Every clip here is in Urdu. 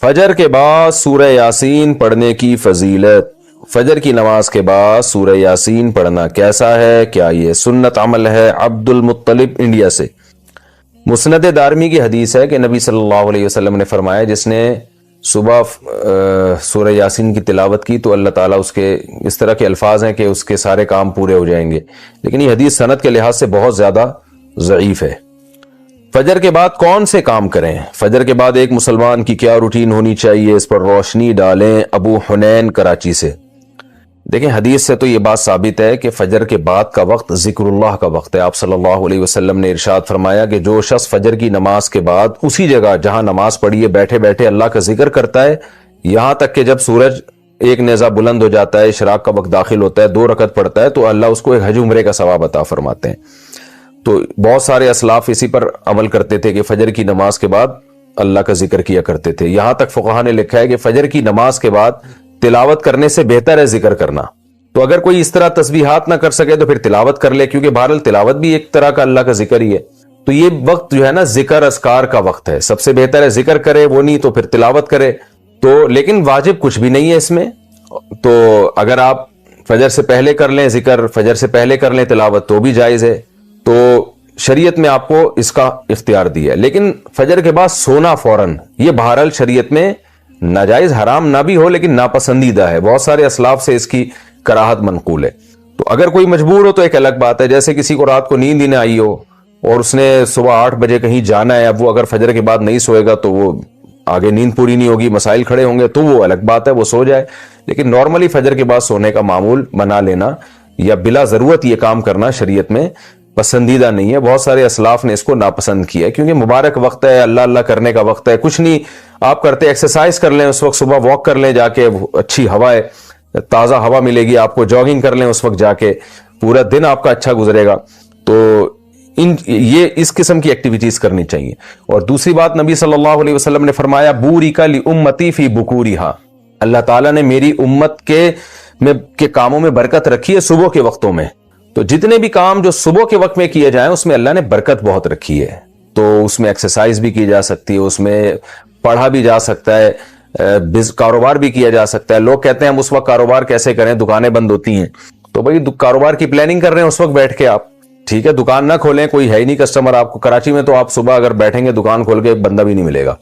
فجر کے بعد سورہ یاسین پڑھنے کی فضیلت۔ فجر کی نماز کے بعد سورہ یاسین پڑھنا کیسا ہے؟ کیا یہ سنت عمل ہے؟ عبد المطلب انڈیا سے۔ مسند دارمی کی حدیث ہے کہ نبی صلی اللہ علیہ وسلم نے فرمایا جس نے صبح سورہ یاسین کی تلاوت کی تو اللہ تعالیٰ اس کے اس طرح کے الفاظ ہیں کہ اس کے سارے کام پورے ہو جائیں گے، لیکن یہ حدیث سند کے لحاظ سے بہت زیادہ ضعیف ہے۔ فجر کے بعد کون سے کام کریں؟ فجر کے بعد ایک مسلمان کی کیا روٹین ہونی چاہیے، اس پر روشنی ڈالیں۔ ابو حنین کراچی سے۔ دیکھیں حدیث سے تو یہ بات ثابت ہے کہ فجر کے بعد کا وقت ذکر اللہ کا وقت ہے۔ آپ صلی اللہ علیہ وسلم نے ارشاد فرمایا کہ جو شخص فجر کی نماز کے بعد اسی جگہ جہاں نماز پڑھی ہے بیٹھے بیٹھے اللہ کا ذکر کرتا ہے یہاں تک کہ جب سورج ایک نیزہ بلند ہو جاتا ہے، اشراق کا وقت داخل ہوتا ہے، 2 رکعت پڑھتا ہے تو اللہ اس کو ایک حج عمرے کا ثواب عطا فرماتے ہیں۔ تو بہت سارے اسلاف اسی پر عمل کرتے تھے کہ فجر کی نماز کے بعد اللہ کا ذکر کیا کرتے تھے۔ یہاں تک فقہا نے لکھا ہے کہ فجر کی نماز کے بعد تلاوت کرنے سے بہتر ہے ذکر کرنا۔ تو اگر کوئی اس طرح تسبیحات نہ کر سکے تو پھر تلاوت کر لے، کیونکہ بہرحال تلاوت بھی ایک طرح کا اللہ کا ذکر ہی ہے۔ تو یہ وقت جو ہے نا ذکر اذکار کا وقت ہے، سب سے بہتر ہے ذکر کرے، وہ نہیں تو پھر تلاوت کرے۔ تو لیکن واجب کچھ بھی نہیں ہے اس میں۔ تو اگر آپ فجر سے پہلے کر لیں ذکر، فجر سے پہلے کر لیں تلاوت تو بھی جائز ہے۔ تو شریعت میں آپ کو اس کا اختیار دیا ہے، لیکن فجر کے بعد سونا فوراً یہ بہرحال شریعت میں ناجائز حرام نہ بھی ہو لیکن ناپسندیدہ ہے۔ بہت سارے اسلاف سے اس کی کراہت منقول ہے۔ تو اگر کوئی مجبور ہو تو ایک الگ بات ہے، جیسے کسی کو رات کو نیند ہی نہ آئی ہو اور اس نے صبح 8 بجے کہیں جانا ہے، اب وہ اگر فجر کے بعد نہیں سوئے گا تو وہ آگے نیند پوری نہیں ہوگی، مسائل کھڑے ہوں گے، تو وہ الگ بات ہے، وہ سو جائے۔ لیکن نارملی فجر کے بعد سونے کا معمول بنا لینا یا بلا ضرورت یہ کام کرنا شریعت میں پسندیدہ نہیں ہے۔ بہت سارے اسلاف نے اس کو ناپسند کیا ہے کیونکہ مبارک وقت ہے، اللہ اللہ کرنے کا وقت ہے۔ کچھ نہیں آپ کرتے، ایکسرسائز کر لیں اس وقت، صبح واک کر لیں جا کے، اچھی ہوا ہے، تازہ ہوا ملے گی آپ کو، جاگنگ کر لیں اس وقت جا کے، پورا دن آپ کا اچھا گزرے گا۔ تو یہ اس قسم کی ایکٹیویٹیز کرنی چاہیے۔ اور دوسری بات نبی صلی اللہ علیہ وسلم نے فرمایا بورک لامتی فی بکورہا، اللہ تعالیٰ نے میری امت کے کاموں میں برکت رکھی ہے صبح کے وقتوں میں۔ تو جتنے بھی کام جو صبح کے وقت میں کیے جائیں اس میں اللہ نے برکت بہت رکھی ہے۔ تو اس میں ایکسرسائز بھی کی جا سکتی ہے، اس میں پڑھا بھی جا سکتا ہے، کاروبار بھی کیا جا سکتا ہے۔ لوگ کہتے ہیں ہم اس وقت کاروبار کیسے کریں، دکانیں بند ہوتی ہیں، تو بھائی کاروبار کی پلاننگ کر رہے ہیں اس وقت بیٹھ کے آپ، ٹھیک ہے، دکان نہ کھولیں، کوئی ہے ہی نہیں کسٹمر آپ کو کراچی میں، تو آپ صبح اگر بیٹھیں گے دکان کھول کے ایک بندہ بھی نہیں ملے گا۔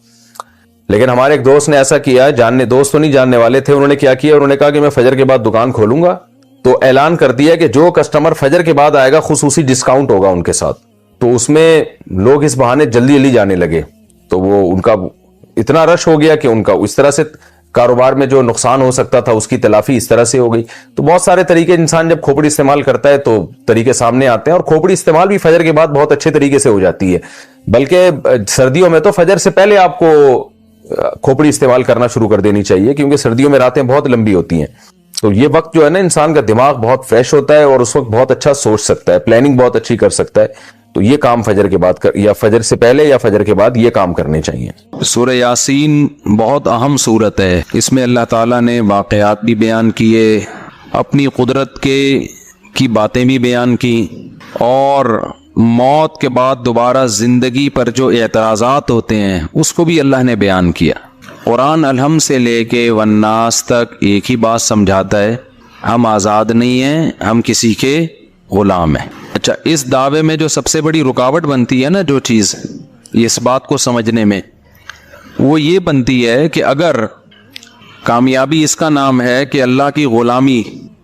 لیکن ہمارے ایک دوست نے ایسا کیا، دوست تو نہیں جاننے والے تھے، انہوں نے کیا کیا، انہوں نے کہا کہ میں فجر کے بعد دکان کھولوں گا، تو اعلان کر دیا کہ جو کسٹمر فجر کے بعد آئے گا خصوصی ڈسکاؤنٹ ہوگا ان کے ساتھ۔ تو اس میں لوگ اس بہانے جلدی جلدی جانے لگے، تو وہ ان کا اتنا رش ہو گیا کہ ان کا اس طرح سے کاروبار میں جو نقصان ہو سکتا تھا اس کی تلافی اس طرح سے ہو گئی۔ تو بہت سارے طریقے، انسان جب کھوپڑی استعمال کرتا ہے تو طریقے سامنے آتے ہیں، اور کھوپڑی استعمال بھی فجر کے بعد بہت اچھے طریقے سے ہو جاتی ہے۔ بلکہ سردیوں میں تو فجر سے پہلے آپ کو کھوپڑی استعمال کرنا شروع کر دینی چاہیے، کیونکہ سردیوں میں راتیں بہت لمبی ہوتی ہیں۔ تو یہ وقت جو ہے نا انسان کا دماغ بہت فریش ہوتا ہے اور اس وقت بہت اچھا سوچ سکتا ہے، پلاننگ بہت اچھی کر سکتا ہے۔ تو یہ کام فجر کے بعد یا فجر سے پہلے یا فجر کے بعد یہ کام کرنے چاہیے۔ سورہ یاسین بہت اہم سورت ہے، اس میں اللہ تعالیٰ نے واقعات بھی بیان کیے، اپنی قدرت کی باتیں بھی بیان کی، اور موت کے بعد دوبارہ زندگی پر جو اعتراضات ہوتے ہیں اس کو بھی اللہ نے بیان کیا۔ قرآن الحم سے لے کے والناس تک ایک ہی بات سمجھاتا ہے، ہم آزاد نہیں ہیں، ہم کسی کے غلام ہیں۔ اچھا، اس دعوے میں جو سب سے بڑی رکاوٹ بنتی ہے نا، جو چیز اس بات کو سمجھنے میں، وہ یہ بنتی ہے کہ اگر کامیابی اس کا نام ہے کہ اللہ کی غلامی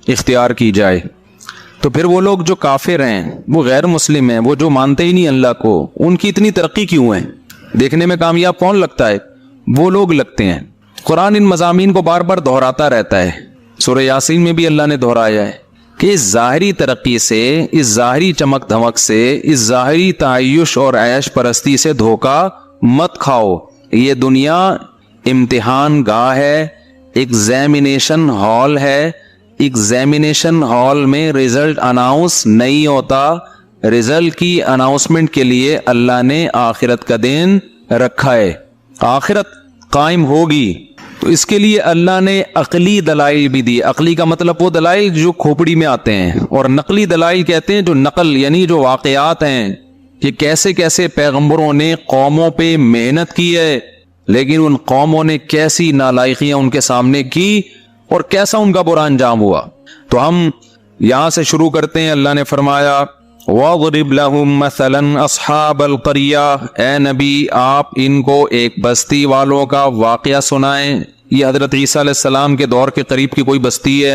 اختیار کی جائے، تو پھر وہ لوگ جو کافر ہیں، وہ غیر مسلم ہیں، وہ جو مانتے ہی نہیں اللہ کو، ان کی اتنی ترقی کیوں ہے؟ دیکھنے میں کامیاب کون لگتا ہے؟ وہ لوگ لگتے ہیں۔ قرآن ان مضامین کو بار بار دہراتا رہتا ہے، سورہ یاسین میں بھی اللہ نے دہرایا ہے کہ اس ظاہری ترقی سے، اس ظاہری چمک دھمک سے، اس ظاہری تعیش اور عیش پرستی سے دھوکہ مت کھاؤ۔ یہ دنیا امتحان گاہ ہے، ایگزامینیشن ہال ہے، ایگزامینیشن ہال میں رزلٹ اناؤنس نہیں ہوتا، رزلٹ کی اناؤنسمنٹ کے لیے اللہ نے آخرت کا دن رکھا ہے، آخرت قائم ہوگی، تو اس کے لیے اللہ نے عقلی دلائل بھی دی۔ عقلی کا مطلب وہ دلائل جو کھوپڑی میں آتے ہیں، اور نقلی دلائل کہتے ہیں جو نقل، یعنی جو واقعات ہیں کہ کیسے کیسے پیغمبروں نے قوموں پہ محنت کی ہے، لیکن ان قوموں نے کیسی نالائقیاں ان کے سامنے کی اور کیسا ان کا برا انجام ہوا. تو ہم یہاں سے شروع کرتے ہیں. اللہ نے فرمایا وَاضْرِبْ لَهُمْ مَثَلًا أَصْحَابَ الْقَرْيَةِ، اے نبی آپ ان کو ایک بستی والوں کا واقعہ سنائیں. یہ حضرت عیسیٰ علیہ السلام کے دور کے قریب کی کوئی بستی ہے.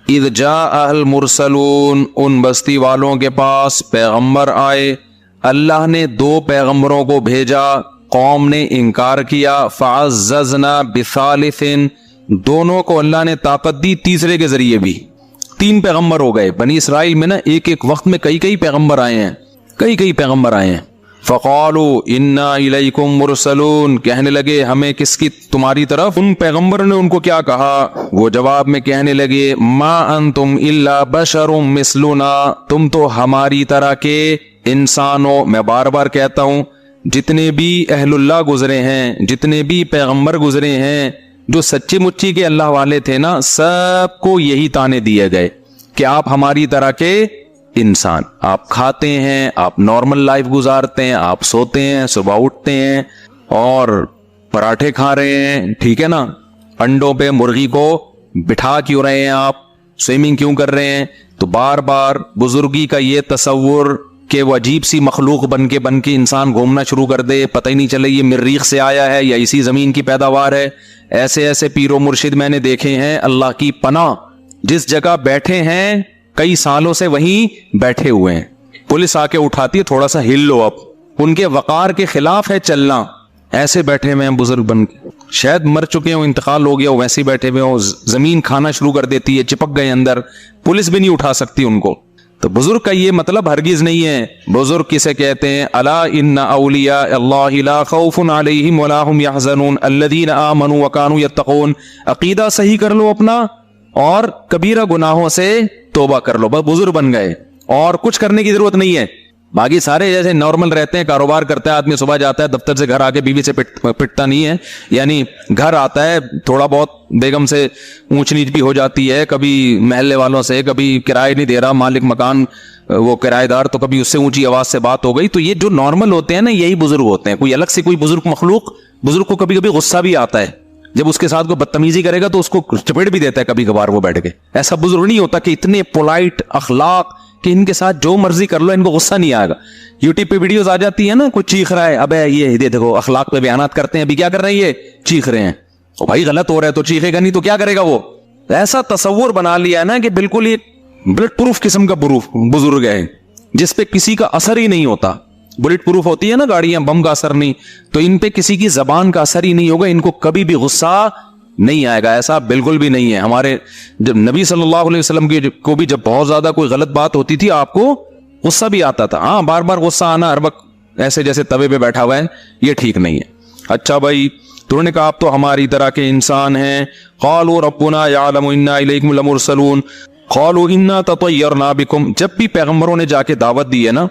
اِذْ جَاءَ الْمُرْسَلُونَ، ان بستی والوں کے پاس پیغمبر آئے. اللہ نے 2 پیغمبروں کو بھیجا، قوم نے انکار کیا. فَعَزَّزْنَا بِثَالِثٍ، دونوں کو اللہ نے طاقت دی تیسرے کے ذریعے بھی. 3 پیغمبر ہو گئے. بنی اسرائیل میں نا ایک وقت میں کئی پیغمبر آئے ہیں، کئی پیغمبر آئے ہیں. فَقَالُوا إِنَّا إِلَيْكُمْ مُرْسَلُونَ، کہنے لگے ہمیں کس کی؟ تمہاری طرف. ان پیغمبر نے ان کو کیا کہا؟ وہ جواب میں کہنے لگے مَا أَنْتُمْ إِلَّا بَشَرٌ مِثْلُنَا، تم تو ہماری طرح کے انسان ہو. میں بار بار کہتا ہوں جتنے بھی اہل اللہ گزرے ہیں، جتنے بھی پیغمبر گزرے ہیں، جو سچی مچی کے اللہ والے تھے نا، سب کو یہی تانے دیے گئے کہ آپ ہماری طرح کے انسان، آپ کھاتے ہیں، آپ نارمل لائف گزارتے ہیں، آپ سوتے ہیں، صبح اٹھتے ہیں اور پراٹھے کھا رہے ہیں، ٹھیک ہے نا، انڈوں پہ مرغی کو بٹھا کیوں رہے ہیں، آپ سوئمنگ کیوں کر رہے ہیں. تو بار بار بزرگی کا یہ تصور کہ وہ عجیب سی مخلوق بن کے انسان گھومنا شروع کر دے، پتہ ہی نہیں چلے یہ مریخ سے آیا ہے یا اسی زمین کی پیداوار ہے. ایسے پیر و مرشد میں نے دیکھے ہیں، اللہ کی پناہ، جس جگہ بیٹھے ہیں کئی سالوں سے وہیں بیٹھے ہوئے ہیں. پولیس آ کے اٹھاتی ہے تھوڑا سا ہل لو، اب ان کے وقار کے خلاف ہے چلنا. ایسے بیٹھے ہوئے ہیں بزرگ بن کے، شاید مر چکے ہوں، انتقال ہو گیا ہو، ویسے بیٹھے ہوئے ہوں. زمین کھانا شروع کر دیتی ہے، چپک گئے اندر، پولیس بھی نہیں اٹھا سکتی ان کو. تو بزرگ کا یہ مطلب ہرگز نہیں ہے. بزرگ کسے کہتے ہیں؟ الا ان اولیاء اللہ لا خوف علیہم ولا هم يحزنون الذین آمنوا وكانوا يتقون. عقیدہ صحیح کر لو اپنا اور کبیرہ گناہوں سے توبہ کر لو، بس بزرگ بن گئے، اور کچھ کرنے کی ضرورت نہیں ہے. باقی سارے جیسے نارمل رہتے ہیں، کاروبار کرتا ہے آدمی، صبح جاتا ہے دفتر سے، گھر آ کے بیوی سے پٹتا نہیں ہے، یعنی گھر آتا ہے تھوڑا بہت بیگم سے اونچ نیچ بھی ہو جاتی ہے، کبھی محلے والوں سے، کبھی کرایہ نہیں دے رہا مالک مکان وہ کرایہ دار، تو کبھی اس سے اونچی آواز سے بات ہو گئی. تو یہ جو نارمل ہوتے ہیں نا، یہی بزرگ ہوتے ہیں. کوئی الگ سے کوئی بزرگ مخلوق، بزرگ کو کبھی کبھی غصہ بھی آتا ہے، جب اس کے ساتھ کوئی بدتمیزی کرے گا تو اس کو چپیٹ بھی دیتا ہے کبھی کبھار وہ بیٹھ کے. ایسا بزرگ نہیں ہوتا کہ اتنے پولائٹ اخلاق کہ ان کے ساتھ جو مرضی کر لو ان کو غصہ نہیں آئے گا. یوٹیوب پہ ویڈیوز آ جاتی ہیں نا، کوئی چیخ رہا ہے، ابے یہ دیکھو اخلاق پہ بیانات کرتے ہیں، ابھی کیا کر رہے ہیں، یہ چیخ رہے ہیں. او بھائی غلط ہو رہا ہے تو چیخے گا نہیں تو کیا کرے گا وہ. ایسا تصور بنا لیا ہے نا کہ بالکل یہ بلٹ پروف قسم کا بزرگ ہے جس پہ کسی کا اثر ہی نہیں ہوتا. بلٹ پروف ہوتی ہے نا گاڑیاں، بم کا اثر نہیں، تو ان پہ کسی کی زبان کا اثر ہی نہیں ہوگا، ان کو کبھی بھی غصہ نہیں آئے گا. ایسا بالکل بھی نہیں ہے. ہمارے جب نبی صلی اللہ علیہ وسلم کو بھی جب بہت زیادہ کوئی غلط بات ہوتی تھی آپ کو غصہ بھی آتا تھا. ہاں بار بار غصہ آنا ہر وقت ایسے جیسے توے پہ بیٹھا ہوا ہے، یہ ٹھیک نہیں ہے. اچھا بھائی، تو انہوں نے کہا آپ تو ہماری طرح کے انسان ہیں. قالوا ربنا يعلم انا الیکم لمرسلون قالوا انا تطیرنا بکم. جب بھی پیغمبروں نے جا کے دعوت دی ہے نا،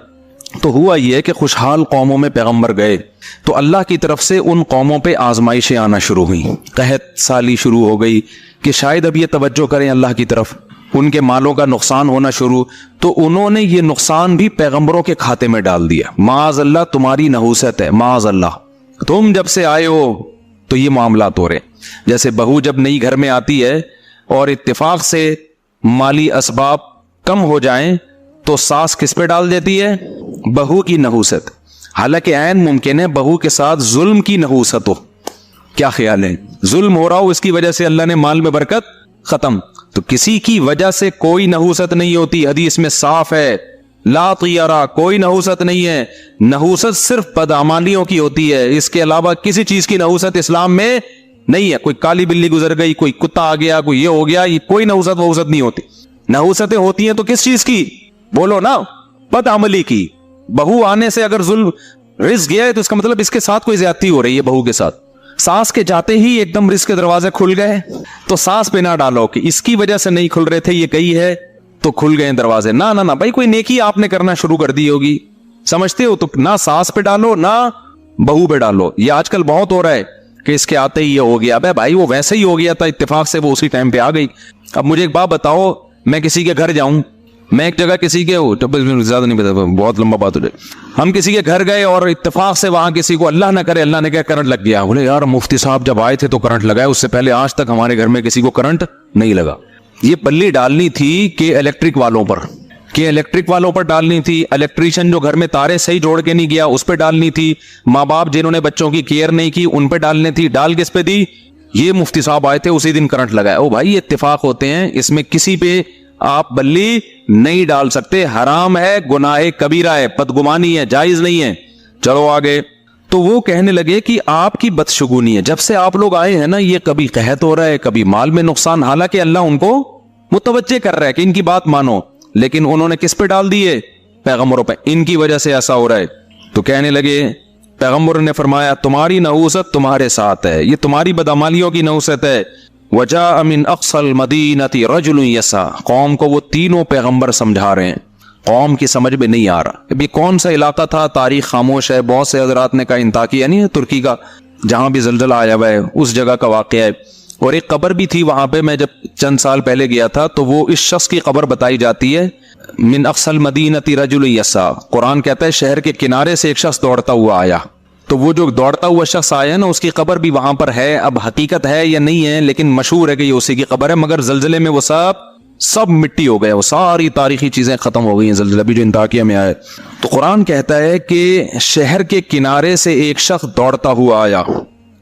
تو ہوا یہ کہ خوشحال قوموں میں پیغمبر گئے تو اللہ کی طرف سے ان قوموں پہ آزمائشیں آنا شروع ہوئیں، قحط سالی شروع ہو گئی کہ شاید اب یہ توجہ کریں اللہ کی طرف. ان کے مالوں کا نقصان ہونا شروع، تو انہوں نے یہ نقصان بھی پیغمبروں کے کھاتے میں ڈال دیا. معاذ اللہ تمہاری نحوست ہے، معاذ اللہ، تم جب سے آئے ہو تو یہ معاملات ہو رہے. جیسے بہو جب نئی گھر میں آتی ہے اور اتفاق سے مالی اسباب کم ہو جائیں تو ساس کس پہ ڈال دیتی ہے؟ بہو کی نحوست. حالانکہ عین ممکن ہے بہو کے ساتھ ظلم کی نحوست ہو. کیا خیال ہے؟ ظلم ہو رہا ہو، اس کی وجہ سے اللہ نے مال میں برکت ختم. تو کسی کی وجہ سے کوئی نحوست نہیں ہوتی. حدیث میں صاف ہے لا طیرہ، کوئی نحوست نہیں ہے. نحوست صرف بدعمالیوں کی ہوتی ہے، اس کے علاوہ کسی چیز کی نحوست اسلام میں نہیں ہے. کوئی کالی بلی گزر گئی، کوئی کتا آ گیا، کوئی یہ ہو گیا، یہ کوئی نحوست وحوست نہیں ہوتی. نحوستیں ہوتی ہیں تو کس چیز کی؟ بولو نا، بدعملی کی. بہو آنے سے اگر ظلم رزق گیا ہے تو اس کا مطلب اس کے ساتھ کوئی زیادتی ہو رہی ہے بہو کے ساتھ. ساس کے جاتے ہی ایک دم رزق کے دروازے کھل گئے تو ساس پہ نہ ڈالو کہ اس کی وجہ سے نہیں کھل رہے تھے، یہ کہی ہے تو کھل گئے دروازے. نہ نہ نہ بھائی، کوئی نیکی آپ نے کرنا شروع کر دی ہوگی، سمجھتے ہو، تو نہ ساس پہ ڈالو نہ بہو پہ ڈالو. یہ آج کل بہت ہو رہا ہے کہ اس کے آتے ہی یہ ہو گیا. بھائی وہ ویسے ہی ہو گیا تھا، اتفاق سے وہ اسی ٹائم پہ آ گئی. اب مجھے ایک بات بتاؤ، میں کسی کے گھر جاؤں میں ایک جگہ کسی کے زیادہ نہیں پتا، بہت لمبا بات ہو جائے، ہم کسی کے گھر گئے اور اتفاق سے وہاں کسی کو اللہ نہ کرے اللہ نے کہا کرنٹ لگ گیا، بولے یار مفتی صاحب جب آئے تھے تو کرنٹ لگا ہے، اس سے پہلے آج تک ہمارے گھر میں کسی کو کرنٹ نہیں لگا۔ یہ بلی ڈالنی تھی کہ الیکٹرک والوں پر ڈالنی تھی، الیکٹریشین جو گھر میں تارے صحیح جوڑ کے نہیں گیا اس پہ ڈالنی تھی، ماں باپ جنہوں نے بچوں کی کیئر نہیں کی ان پہ ڈالنی تھی، ڈال کس پہ دی؟ یہ مفتی صاحب آئے تھے اسی دن کرنٹ لگا۔ او بھائی یہ اتفاق ہوتے ہیں، اس میں کسی پہ آپ بلی نہیں ڈال سکتے، حرام ہے، گناہ کبیرہ ہے، بدگمانی ہے، جائز نہیں ہے۔ چلو آگے۔ تو وہ کہنے لگے کہ آپ کی بدشگونی ہے، جب سے آپ لوگ آئے ہیں نا یہ کبھی قحط ہو رہا ہے، کبھی مال میں نقصان، حالانکہ اللہ ان کو متوجہ کر رہا ہے کہ ان کی بات مانو، لیکن انہوں نے کس پہ ڈال دیے؟ پیغمبروں پہ، ان کی وجہ سے ایسا ہو رہا ہے۔ تو کہنے لگے، پیغمبر نے فرمایا تمہاری نحوست تمہارے ساتھ ہے، یہ تمہاری بدعمالیوں کی نحوست ہے۔ وجاء من اقصى المدینة رجل یسعى، قوم کو وہ تینوں پیغمبر سمجھا رہے ہیں، قوم کی سمجھ میں نہیں آ رہا۔ ابھی کون سا علاقہ تھا، تاریخ خاموش ہے، بہت سے حضرات نے کہا انطاکیہ یعنی ترکی کا جہاں بھی زلزلہ آیا ہوا ہے اس جگہ کا واقعہ ہے، اور ایک قبر بھی تھی وہاں پہ، میں جب چند سال پہلے گیا تھا تو وہ اس شخص کی قبر بتائی جاتی ہے، من اقصى المدینة رجل یسعى، قرآن کہتا ہے شہر کے کنارے سے ایک شخص دوڑتا ہوا آیا، تو وہ جو دوڑتا ہوا شخص آیا نا اس کی قبر بھی وہاں پر ہے، اب حقیقت ہے یا نہیں ہے لیکن مشہور ہے کہ یہ اسی کی قبر ہے، مگر زلزلے میں وہ سب مٹی ہو گیا، وہ ساری تاریخی چیزیں ختم ہو گئی ہیں، زلزلہ بھی جو انطاکیہ میں آیا۔ تو قرآن کہتا ہے کہ شہر کے کنارے سے ایک شخص دوڑتا ہوا آیا،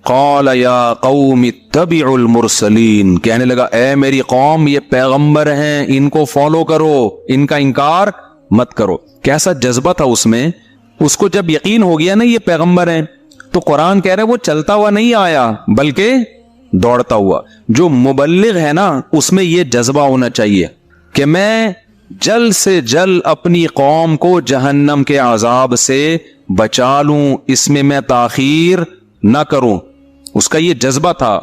قال یا قوم اتبعوا المرسلین، کہنے لگا اے میری قوم یہ پیغمبر ہیں ان کو فالو کرو، ان کا انکار مت کرو۔ کیسا جذبہ تھا اس میں، اس کو جب یقین ہو گیا نا یہ پیغمبر ہیں، تو قرآن کہہ رہا ہے وہ چلتا ہوا نہیں آیا بلکہ دوڑتا ہوا۔ جو مبلغ ہے نا اس میں یہ جذبہ ہونا چاہیے کہ میں جلد سے جلد اپنی قوم کو جہنم کے عذاب سے بچا لوں، اس میں تاخیر نہ کروں، اس کا یہ جذبہ تھا۔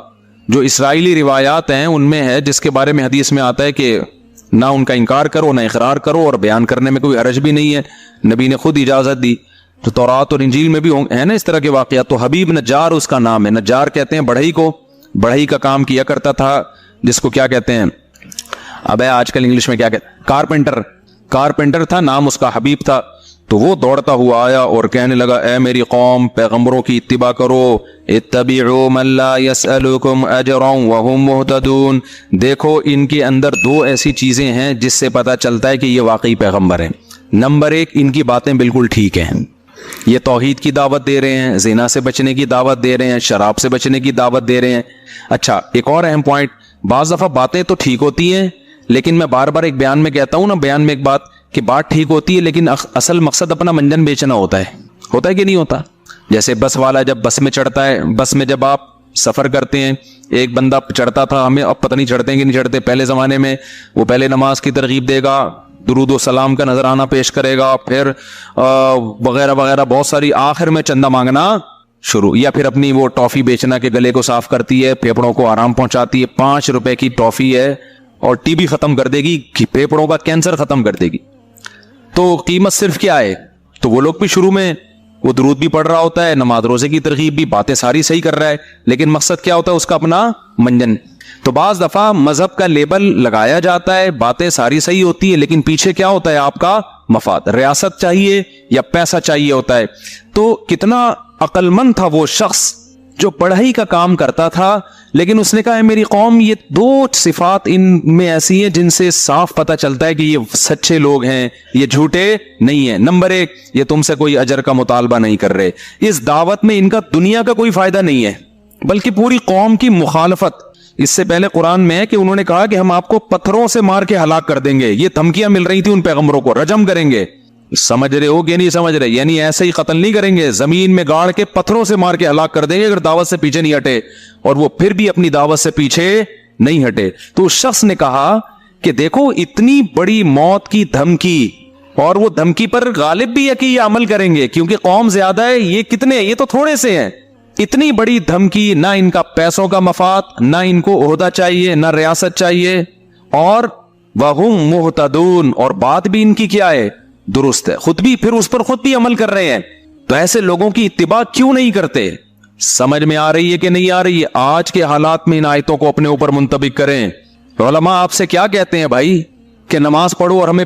جو اسرائیلی روایات ہیں ان میں ہے جس کے بارے میں حدیث میں آتا ہے کہ نہ ان کا انکار کرو نہ اقرار کرو، اور بیان کرنے میں کوئی حرج بھی نہیں ہے، نبی نے خود اجازت دی۔ تو تورات اور انجیل میں بھی ہے نا اس طرح کے واقعات۔ تو حبیب نجار اس کا نام ہے، نجار کہتے ہیں بڑھئی کو، بڑھئی کا کام کیا کرتا تھا، جس کو کیا کہتے ہیں اب آج کل انگلش میں کیا کہتے ہیں، کارپینٹر تھا، نام اس کا حبیب تھا۔ تو وہ دوڑتا ہوا آیا اور کہنے لگا اے میری قوم پیغمبروں کی اتباع کرو، اتبعوا من لا يسألكم اجرا وهم مهتدون۔ دیکھو ان کے اندر دو ایسی چیزیں ہیں جس سے پتہ چلتا ہے کہ یہ واقعی پیغمبر ہیں۔ نمبر ایک، ان کی باتیں بالکل ٹھیک ہیں، یہ توحید کی دعوت دے رہے ہیں، زنا سے بچنے کی دعوت دے رہے ہیں، شراب سے بچنے کی دعوت دے رہے ہیں۔ اچھا ایک اور اہم پوائنٹ، بعض دفعہ باتیں تو ٹھیک ہوتی ہیں لیکن میں بار بار ایک بیان میں کہتا ہوں نا، بیان میں ایک بات کہ بات ٹھیک ہوتی ہے لیکن اصل مقصد اپنا منجن بیچنا ہوتا ہے کہ نہیں ہوتا؟ جیسے بس والا جب بس میں چڑھتا ہے، بس میں جب آپ سفر کرتے ہیں، ایک بندہ چڑھتا تھا، ہمیں اب پتہ نہیں چڑھتے ہیں کہ نہیں چڑھتے، پہلے زمانے میں وہ پہلے نماز کی ترغیب دے گا، درود و سلام کا نذرانہ پیش کرے گا، پھر وغیرہ وغیرہ بہت ساری، آخر میں چندہ مانگنا شروع، یا پھر اپنی وہ ٹافی بیچنا کہ گلے کو صاف کرتی ہے، پھیپڑوں کو آرام پہنچاتی ہے، 5 روپے کی ٹافی ہے اور ٹی بی ختم کر دے گی، پھیپڑوں کا کینسر ختم کر دے گی۔ تو قیمت صرف کیا ہے؟ تو وہ لوگ بھی شروع میں وہ درود بھی پڑھ رہا ہوتا ہے، نماز روزے کی ترغیب بھی، باتیں ساری صحیح کر رہا ہے، لیکن مقصد کیا ہوتا ہے اس کا؟ اپنا منجن۔ تو بعض دفعہ مذہب کا لیبل لگایا جاتا ہے، باتیں ساری صحیح ہوتی ہے لیکن پیچھے کیا ہوتا ہے؟ آپ کا مفاد، ریاست چاہیے یا پیسہ چاہیے ہوتا ہے۔ تو کتنا عقل مند تھا وہ شخص جو پڑھائی کا کام کرتا تھا، لیکن اس نے کہا ہے میری قوم یہ 2 صفات ان میں ایسی ہیں جن سے صاف پتہ چلتا ہے کہ یہ سچے لوگ ہیں، یہ جھوٹے نہیں ہیں۔ نمبر 1، یہ تم سے کوئی اجر کا مطالبہ نہیں کر رہے، اس دعوت میں ان کا دنیا کا کوئی فائدہ نہیں ہے بلکہ پوری قوم کی مخالفت۔ اس سے پہلے قرآن میں ہے کہ انہوں نے کہا کہ ہم آپ کو پتھروں سے مار کے ہلاک کر دیں گے، یہ دھمکیاں مل رہی تھی ان پیغمبروں کو، رجم کریں گے۔ سمجھ رہے ہو کہ نہیں سمجھ رہے؟ یعنی ایسے ہی قتل نہیں کریں گے، زمین میں گاڑ کے پتھروں سے مار کے ہلاک کر دیں گے اگر دعوت سے پیچھے نہیں ہٹے، اور وہ پھر بھی اپنی دعوت سے پیچھے نہیں ہٹے۔ تو اس شخص نے کہا کہ دیکھو اتنی بڑی موت کی دھمکی، اور وہ دھمکی پر غالب بھی ہے کہ یہ عمل کریں گے کیونکہ قوم زیادہ ہے، یہ کتنے، یہ تو تھوڑے سے ہیں۔ اتنی بڑی دھمکی، نہ ان کا پیسوں کا مفاد، نہ ان کو عہدہ چاہیے، نہ ریاست چاہیے، اور وَهُمْ مُهْتَدُونَ، اور بات بھی ان کی کیا ہے؟ درست ہے، خود بھی پھر اس پر خود بھی عمل کر رہے ہیں۔ تو ایسے لوگوں کی اتباع کیوں نہیں کرتے؟ سمجھ میں آ رہی ہے کہ نہیں آ رہی ہے؟ آج کے حالات میں ان آیتوں کو اپنے اوپر منطبق کریں۔ علماء آپ سے کیا کہتے ہیں بھائی کہ نماز پڑھو اور ہمیں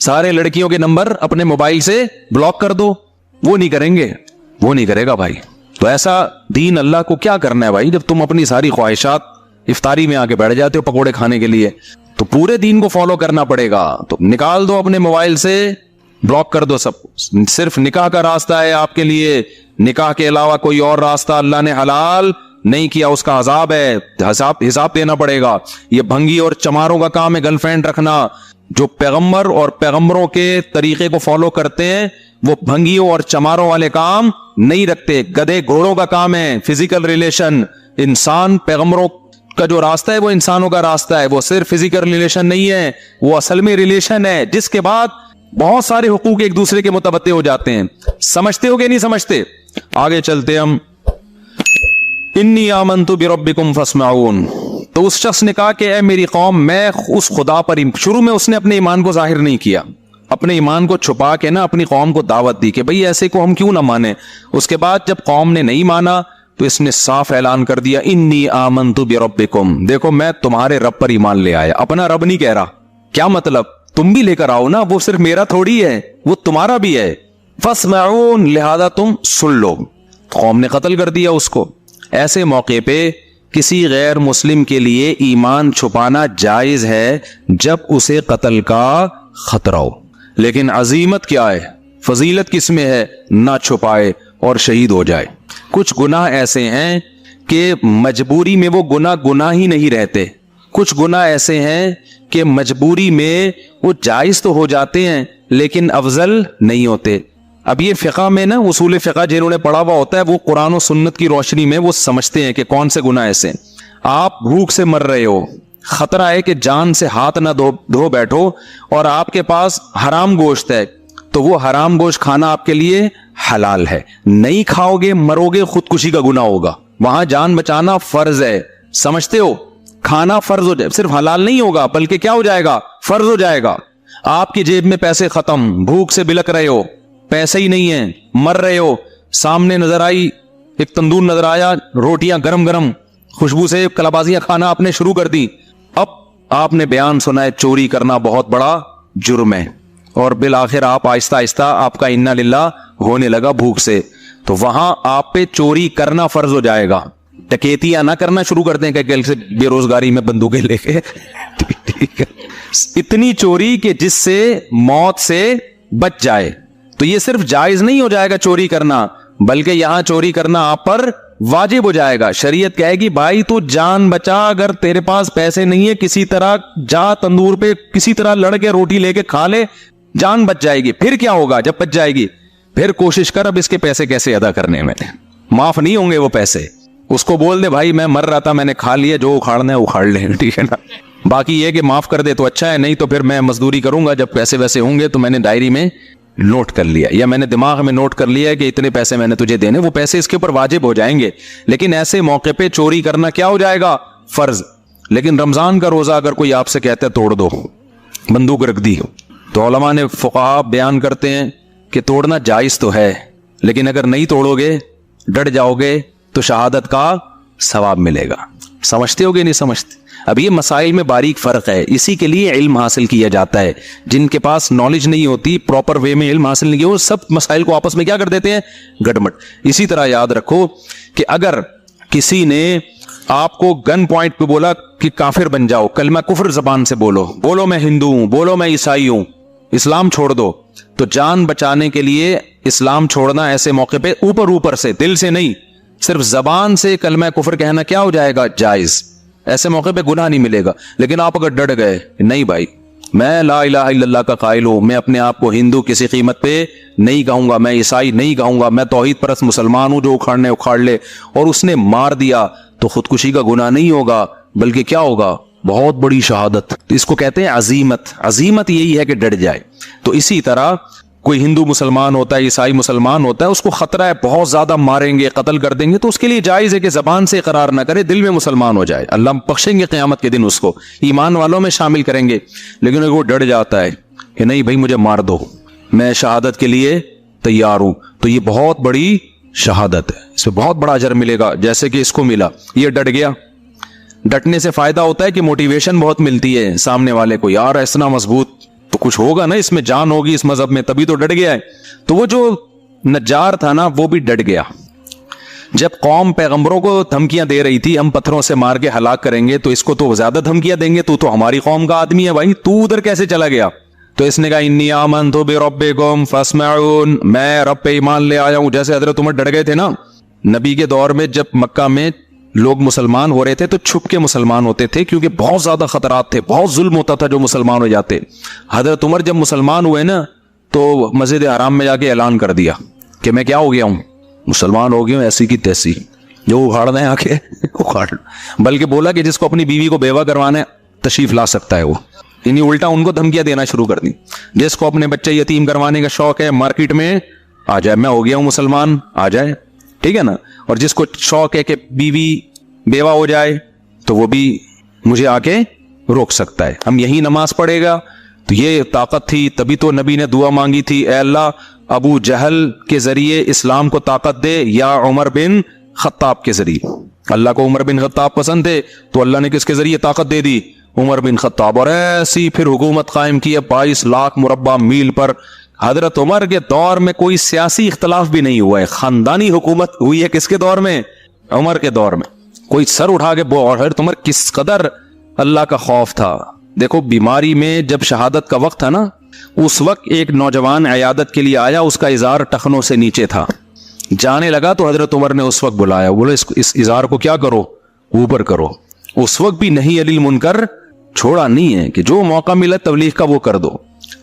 سارے لڑکیوں کے نمبر اپنے موبائل سے بلاک کر دو. وہ نہیں کریں گے, وہ نہیں کرے گا بھائی. تو ایسا دین اللہ کو کیا کرنا ہے بھائی, جب تم اپنی ساری خواہشات افطاری میں آ کے بیٹھ جاتے ہو پکوڑے کھانے کے لیے. تو پورے دین کو فالو کرنا پڑے گا. تو نکال دو اپنے موبائل سے, بلاک کر دو سب. صرف نکاح کا راستہ ہے آپ کے لیے, نکاح کے علاوہ کوئی اور راستہ اللہ نے حلال نہیں کیا, اس کا عذاب ہے, حساب دینا پڑے گا. یہ بھنگی اور چماروں کا کام ہے گرل فرینڈ رکھنا. جو پیغمبر اور پیغمبروں کے طریقے کو فالو کرتے ہیں وہ بھنگیوں اور چماروں والے کام نہیں رکھتے. گدھے گھوڑوں کا کام ہے فزیکل ریلیشن. انسان پیغمبروں کا جو راستہ ہے وہ انسانوں کا راستہ ہے, وہ صرف فزیکل ریلیشن نہیں ہے, وہ اصل میں ریلیشن ہے جس کے بعد بہت سارے حقوق ایک دوسرے کے متبادل ہو جاتے ہیں. سمجھتے ہو کہ نہیں سمجھتے؟ آگے چلتے ہم. انی آمنت بربکم فاسمعون. تو اس شخص نے کہا کہ اے میری قوم, میں اس خدا پر, شروع میں اس نے اپنے ایمان کو ظاہر نہیں کیا, اپنے ایمان کو چھپا کے نا اپنی قوم کو دعوت دی کہ بھئی ایسے کو ہم کیوں نہ مانیں. اس کے بعد جب قوم نے نہیں مانا تو اس نے صاف اعلان کر دیا انی آمنت بربکم, دیکھو میں تمہارے رب پر ایمان لے آیا. اپنا رب نہیں کہہ رہا. کیا مطلب؟ تم بھی لے کر آؤ نا, وہ صرف میرا تھوڑی ہے, وہ تمہارا بھی ہے. فاسمعون, لہذا تم سن لو. قوم نے قتل کر دیا اس کو. ایسے موقع پہ کسی غیر مسلم کے لیے ایمان چھپانا جائز ہے جب اسے قتل کا خطرہ ہو. لیکن عظیمت کیا ہے, فضیلت کس میں ہے؟ نہ چھپائے اور شہید ہو جائے. کچھ گناہ ایسے ہیں کہ مجبوری میں وہ گناہ ہی نہیں رہتے. کچھ گناہ ایسے ہیں کہ مجبوری میں وہ جائز تو ہو جاتے ہیں لیکن افضل نہیں ہوتے. اب یہ فقہ میں نا, اصول فقہ جنہوں نے پڑھا ہوا ہوتا ہے وہ قرآن و سنت کی روشنی میں وہ سمجھتے ہیں کہ کون سے گناہ ایسے. آپ بھوک سے مر رہے ہو, خطرہ ہے کہ جان سے ہاتھ نہ دھو بیٹھو, اور آپ کے پاس حرام گوشت ہے, تو وہ حرام گوشت کھانا آپ کے لیے حلال ہے. نہیں کھاؤ گے مرو گے, خودکشی کا گناہ ہوگا. وہاں جان بچانا فرض ہے, سمجھتے ہو؟ کھانا فرض ہو جائے, صرف حلال نہیں ہوگا بلکہ کیا ہو جائے گا؟ فرض ہو جائے گا. آپ کی جیب میں پیسے ختم, بھوک سے بلک رہے ہو, پیسے ہی نہیں ہیں, مر رہے ہو, سامنے نظر آئی ایک تندور نظر آیا, روٹیاں گرم گرم, خوشبو سے کلابازیاں کھانا آپ نے شروع کر دی. اب آپ نے بیان سنا ہے چوری کرنا بہت بڑا جرم ہے, اور بالآخر آپ آہستہ آہستہ آپ کا انا للہ ہونے لگا بھوک سے, تو وہاں آپ پہ چوری کرنا فرض ہو جائے گا. ڈکیتیاں نہ کرنا شروع کر دیں کہ کل سے بے روزگاری میں بندوقیں لے کے ٹھیک ہے, اتنی چوری کہ جس سے موت سے بچ جائے. تو یہ صرف جائز نہیں ہو جائے گا چوری کرنا, بلکہ یہاں چوری کرنا آپ پر واجب ہو جائے گا. شریعت کہے گی بھائی تو جان بچا, اگر تیرے پاس پیسے نہیں ہے کسی طرح جا تندور پہ کسی طرح لڑ کے روٹی لے کے کھا لے, جان بچ جائے گی. پھر کیا ہوگا جب بچ جائے گی؟ پھر کوشش کر اب اس کے پیسے کیسے ادا کرنے میں, معاف نہیں ہوں گے وہ پیسے. اس کو بول دے بھائی میں مر رہا تھا, میں نے کھا لیا, جو اکھاڑنا ہے اکھاڑ لیں, ٹھیک ہے نا. باقی یہ کہ معاف کر دے تو اچھا ہے, نہیں تو پھر میں مزدوری کروں گا, جب پیسے ویسے ہوں گے تو میں نے ڈائری میں نوٹ کر لیا, یا میں نے دماغ میں نوٹ کر لیا کہ اتنے پیسے میں نے تجھے دینے, وہ پیسے اس کے اوپر واجب ہو جائیں گے. لیکن ایسے موقع پہ چوری کرنا کیا ہو جائے گا؟ فرض. لیکن رمضان کا روزہ اگر کوئی آپ سے کہتا ہے توڑ دو, بندوق رکھ دی, تو علماء نے فقہاء بیان کرتے ہیں کہ توڑنا جائز تو ہے, لیکن اگر نہیں توڑو گے, ڈٹ جاؤ گے, تو شہادت کا ثواب ملے گا. سمجھتے ہو گے نہیں سمجھتے؟ اب یہ مسائل میں باریک فرق ہے, اسی کے لیے علم حاصل کیا جاتا ہے. جن کے پاس نالج نہیں ہوتی, پراپر وے میں علم حاصل نہیں کیا, وہ سب مسائل کو آپس میں کیا کر دیتے ہیں؟ گڑمٹ. اسی طرح یاد رکھو کہ اگر کسی نے آپ کو گن پوائنٹ پہ بولا کہ کافر بن جاؤ, کلمہ کفر زبان سے بولو میں ہندو ہوں, بولو میں عیسائی ہوں, اسلام چھوڑ دو, تو جان بچانے کے لیے اسلام چھوڑنا ایسے موقع پہ اوپر سے, دل سے نہیں, صرف زبان سے کلمہ کفر کہنا کیا ہو جائے گا؟ جائز. ایسے موقع پہ گناہ نہیں ملے گا. لیکن آپ اگر ڈٹ گئے, نہیں بھائی میں لا الہ الا اللہ کا قائل ہوں, میں اپنے آپ کو ہندو کسی قیمت پہ نہیں کہوں گا, میں عیسائی نہیں کہوں گا, میں توحید پرست مسلمان ہوں, جو اکھاڑنے اکھاڑ لے, اور اس نے مار دیا, تو خودکشی کا گناہ نہیں ہوگا, بلکہ کیا ہوگا؟ بہت بڑی شہادت. اس کو کہتے ہیں عزیمت. عزیمت یہی ہے کہ ڈٹ جائے. تو اسی طرح کوئی ہندو مسلمان ہوتا ہے, عیسائی مسلمان ہوتا ہے, اس کو خطرہ ہے بہت زیادہ ماریں گے, قتل کر دیں گے, تو اس کے لیے جائز ہے کہ زبان سے اقرار نہ کرے, دل میں مسلمان ہو جائے. اللہ بخشیں گے قیامت کے دن اس کو, ایمان والوں میں شامل کریں گے. لیکن اگر وہ ڈر جاتا ہے کہ نہیں بھائی مجھے مار دو, میں شہادت کے لیے تیار ہوں, تو یہ بہت بڑی شہادت ہے, اس میں بہت بڑا اجر ملے گا, جیسے کہ اس کو ملا. یہ ڈٹ گیا. ڈٹنے سے فائدہ ہوتا ہے کہ موٹیویشن بہت ملتی ہے سامنے والے کو, یار ایسا مضبوط, تو کچھ ہوگا نا اس میں، جان ہوگی اس مذہب میں، تبھی تو ڈٹ گیا ہے. تو وہ جو نجار تھا نا وہ بھی ڈٹ گیا. جب قوم پیغمبروں کو دھمکیاں دے رہی تھی ہم پتھروں سے مار کے ہلاک کریں گے، تو اس کو تو زیادہ دھمکیاں دیں گے، تو ہماری قوم کا آدمی ہے بھائی، تو ادھر کیسے چلا گیا؟ تو اس نے کہا انی آمنت بربکم فاسمعون، میں رب پہ ایمان لے آیا ہوں. جیسے حضرت عمر ڈر گئے تھے نا نبی کے دور میں، جب مکہ میں لوگ مسلمان ہو رہے تھے تو چھپ کے مسلمان ہوتے تھے کیونکہ بہت زیادہ خطرات تھے، بہت ظلم ہوتا تھا جو مسلمان ہو جاتے. حضرت عمر جب مسلمان ہوئے نا تو مسجد حرام میں جا کے اعلان کر دیا کہ میں کیا ہو گیا ہوں، مسلمان ہو گیا ہوں، ایسی کی تیسی، جو اکھاڑنا ہے آ کے اکھاڑ. بلکہ بولا کہ جس کو اپنی بیوی کو بیوہ کروانا ہے تشریف لا سکتا ہے وہ. یعنی الٹا ان کو دھمکیاں دینا شروع کر دی. جس کو اپنے بچے یتیم کروانے کا شوق ہے مارکیٹ میں آ جائے، میں ہو گیا ہوں مسلمان، آ جائے، ٹھیک ہے نا. اور جس کو شوق ہے کہ بیوی بیوہ ہو جائے تو وہ بھی مجھے آ کے روک سکتا ہے. ہم یہی نماز پڑھے گا. تو یہ طاقت تھی، تبھی تو نبی نے دعا مانگی تھی، اے اللہ ابو جہل کے ذریعے اسلام کو طاقت دے یا عمر بن خطاب کے ذریعے. اللہ کو عمر بن خطاب پسند تھے تو اللہ نے کس کے ذریعے طاقت دے دی؟ عمر بن خطاب. اور ایسی پھر حکومت قائم کی ہے 22 لاکھ مربع میل پر. حضرت عمر کے دور میں کوئی سیاسی اختلاف بھی نہیں ہوا ہے، خاندانی حکومت ہوئی ہے. کس کے دور میں؟ عمر کے دور میں. کوئی سر اٹھا کے اور حضرت عمر کس قدر اللہ کا خوف تھا. دیکھو بیماری میں جب شہادت کا وقت تھا نا، اس وقت ایک نوجوان عیادت کے لیے آیا، اس کا ازار ٹخنوں سے نیچے تھا، جانے لگا تو حضرت عمر نے اس وقت بلایا، بولے اس ازار کو کیا کرو، اوپر کرو. اس وقت بھی نہیں علی المنکر چھوڑا نہیں ہے کہ جو موقع ملا تبلیغ کا وہ کر دو.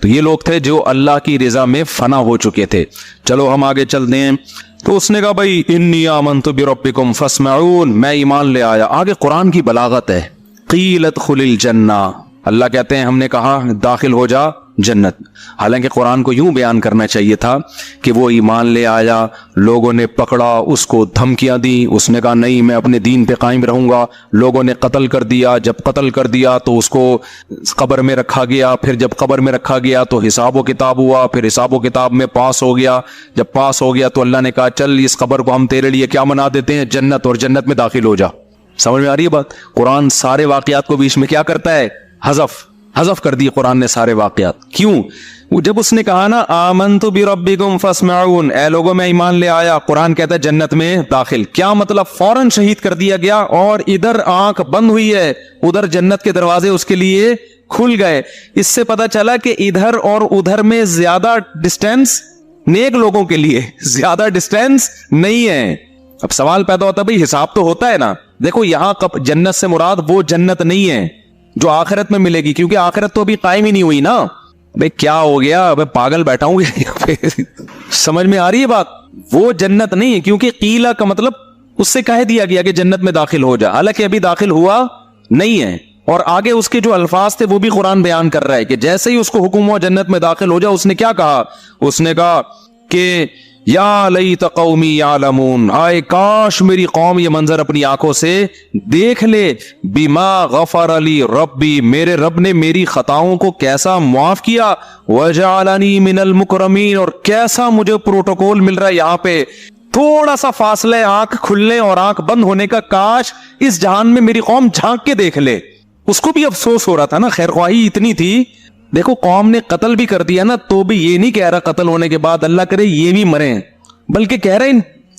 تو یہ لوگ تھے جو اللہ کی رضا میں فنا ہو چکے تھے. چلو ہم آگے چلتے ہیں. تو اس نے کہا بھائی انی آمنت بربکم فاسمعون، میں ایمان لے آیا. آگے قرآن کی بلاغت ہے. قیل ادخل الجنہ، اللہ کہتے ہیں ہم نے کہا داخل ہو جا جنت. حالانکہ قرآن کو یوں بیان کرنا چاہیے تھا کہ وہ ایمان لے آیا، لوگوں نے پکڑا، اس کو دھمکیاں دی، اس نے کہا نہیں میں اپنے دین پہ قائم رہوں گا. لوگوں نے قتل کر دیا، جب قتل کر دیا تو اس کو قبر میں رکھا گیا. پھر جب قبر میں رکھا گیا تو حساب و کتاب ہوا، پھر حساب و کتاب میں پاس ہو گیا. جب پاس ہو گیا تو اللہ نے کہا چل اس قبر کو ہم تیرے لیے کیا بنا دیتے ہیں، جنت، اور جنت میں داخل ہو جا. سمجھ میں آ رہی ہے بات؟ قرآن سارے واقعات کو بیچ میں کیا کرتا ہے؟ حذف کر دی قرآن نے سارے واقعات. کیوں؟ جب اس نے کہا نا آمنت بربکم فاسمعون، اے لوگوں میں ایمان لے آیا، قرآن کہتا ہے جنت میں داخل. کیا مطلب؟ فوراً شہید کر دیا گیا اور ادھر آنکھ بند ہوئی ہے، ادھر جنت کے دروازے اس کے لیے کھل گئے. اس سے پتا چلا کہ ادھر اور ادھر میں زیادہ ڈسٹینس نیک لوگوں کے لیے زیادہ ڈسٹینس نہیں ہے. اب سوال پیدا ہوتا ہے بھئی حساب تو ہوتا ہے نا. دیکھو یہاں جنت سے مراد وہ جنت نہیں ہے جو آخرت میں ملے گی، کیونکہ آخرت تو ابھی قائم ہی نہیں ہوئی نا. بھئی کیا ہو گیا، ابھی پاگل بیٹھا ہوں سمجھ میں آ رہی ہے بات؟ وہ جنت نہیں ہے، کیونکہ قیلا کا مطلب اس سے کہہ دیا گیا کہ جنت میں داخل ہو جا، حالانکہ ابھی داخل ہوا نہیں ہے. اور آگے اس کے جو الفاظ تھے وہ بھی قرآن بیان کر رہا ہے کہ جیسے ہی اس کو حکم ہوا جنت میں داخل ہو جا، اس نے کیا کہا؟ اس نے کہا کہ یا لیت قومی یعلمون، آئے کاش میری قوم یہ منظر اپنی آنکھوں سے دیکھ لے. بما غفر لی ربی، میرے رب نے میری خطاؤں کو کیسا معاف کیا. وجعلنی من المکرمین، اور کیسا مجھے پروٹوکول مل رہا ہے یہاں پہ. تھوڑا سا فاصلہ آنکھ کھلنے اور آنکھ بند ہونے کا، کاش اس جہان میں میری قوم جھانک کے دیکھ لے. اس کو بھی افسوس ہو رہا تھا نا، خیر خواہی اتنی تھی. دیکھو قوم نے قتل بھی کر دیا نا، تو بھی یہ نہیں کہہ رہا قتل ہونے کے بعد اللہ کرے یہ بھی مریں، بلکہ کہہ رہے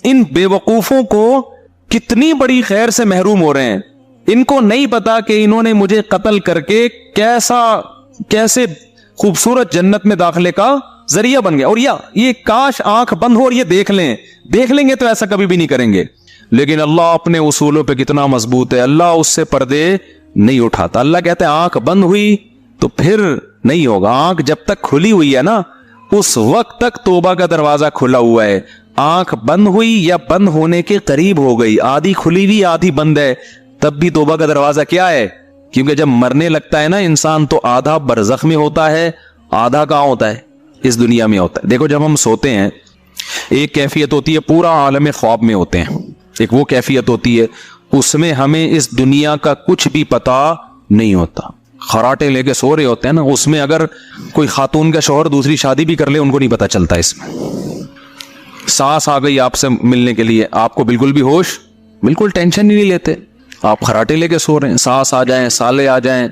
ان بے وقوفوں کو کتنی بڑی خیر سے محروم ہو رہے ہیں. ان کو نہیں پتا کہ انہوں نے مجھے قتل کر کے کیسے خوبصورت جنت میں داخلے کا ذریعہ بن گیا. اور یہ کاش آنکھ بند ہو اور یہ دیکھ لیں گے تو ایسا کبھی بھی نہیں کریں گے. لیکن اللہ اپنے اصولوں پہ کتنا مضبوط ہے، اللہ اس سے پردے نہیں اٹھاتا. اللہ کہتے ہیں آنکھ بند ہوئی تو پھر نہیں ہوگا. آنکھ جب تک کھلی ہوئی ہے نا اس وقت تک توبہ کا دروازہ کھلا ہوا ہے. آنکھ بند ہوئی یا بند ہونے کے قریب ہو گئی، آدھی کھلی ہوئی آدھی بند ہے، تب بھی توبہ کا دروازہ کیا ہے. کیونکہ جب مرنے لگتا ہے نا انسان تو آدھا برزخ میں ہوتا ہے، آدھا کہاں ہوتا ہے؟ اس دنیا میں ہوتا ہے. دیکھو جب ہم سوتے ہیں ایک کیفیت ہوتی ہے، پورا عالم خواب میں ہوتے ہیں. ایک وہ کیفیت ہوتی ہے اس میں ہمیں اس دنیا کا کچھ بھی پتا نہیں ہوتا. خراٹے لے کے سو رہے ہوتے ہیں نا، اس میں اگر کوئی خاتون کا شوہر دوسری شادی بھی کر لے ان کو نہیں پتا چلتا. اس میں سانس آ گئی آپ سے ملنے کے لیے، آپ کو بالکل بھی ہوش، بالکل ٹینشن ہی نہیں لیتے. آپ خراٹے لے کے سو رہے ہیں، سانس آ جائیں، سالے آ جائیں،